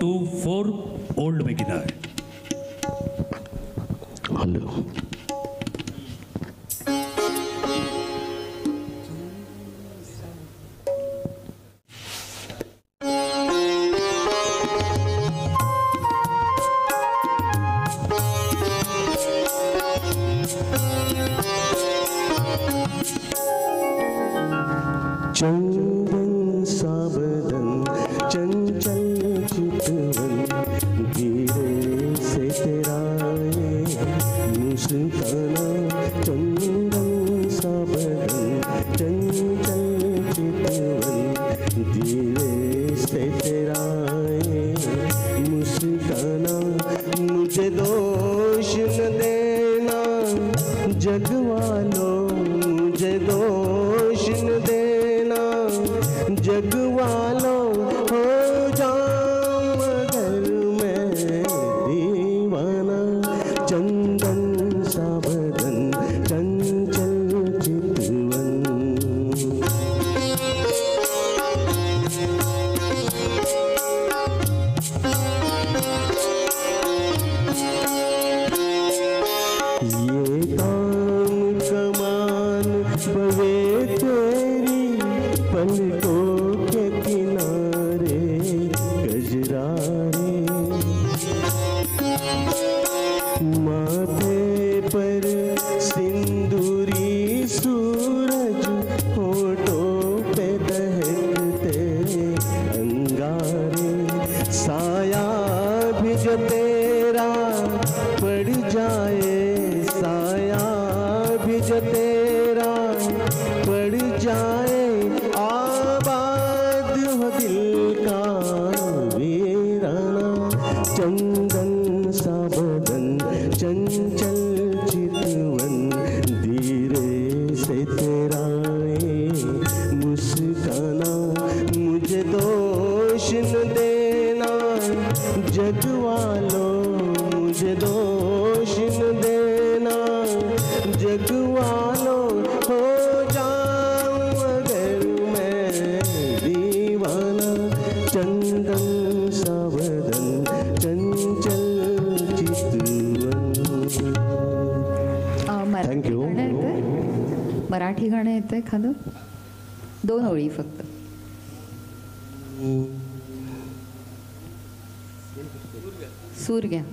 4 old beginner. Hello. चंदन साबदन चंचल चितवन धीरे से तेरा मुस्काना. चंदन साबदन चंचल चितवन धीरे से तेरा मुस्काना. मुझे दोष न देना जग वालों, मुझे दोष न देना जग वालों. हो जाऊं अगर मैं दीवाना. चंदन साबदन चंचल चितवन. ये काम कमान बवे तेरी पलकों के किनारे गजरारे. माथे पर सिंदूरी सूरज, होठों पे दहकते अंगारे. साया भी जो तेरा पड़ जाए, साया भी जो तेरा पड़ जाए. आबाद हो दिल का वीराना. चंदन साबदन चंचल चितवन धीरे से तेरा मुस्काना. मुझे दोष न देना जग वालों, मुझे दोष न देना जग वालों. हो जाऊं अगर मैं दीवाना. चंदन साबदन चंचल चितवन. थँक्यू. मराठी गाणं येतंय एखादं? 2 ओळी फक्त. सूर घ्या.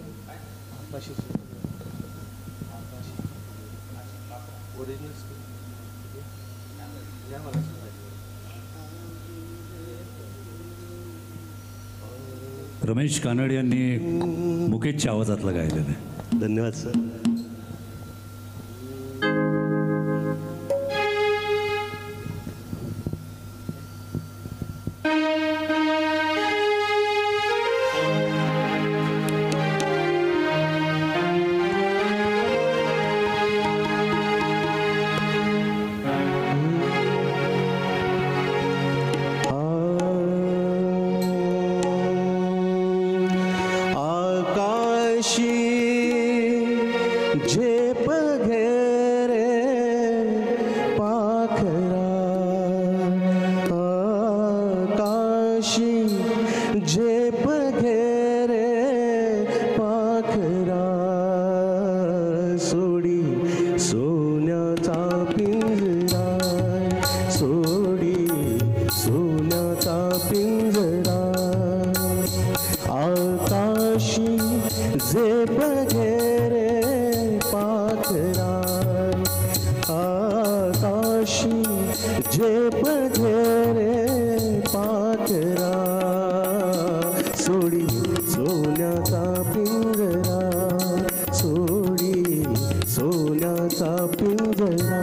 रमेश कानडे यांनी मुकेशच्या आवाजातलं गायलेलं आहे. धन्यवाद सर. झेप घेरे पाखरा. आकाशी झेप घेरे पाखरा. सोडी सोन्याचा पिंजरा, सोडी सोन्याचा पिंजरा. आकाशी झेप घेरे पाखरा. आकाशी झेप घेरे पाखरा. सोडी सोन्याचा पिंजरा, सोडी सोन्याचा पिंजरा.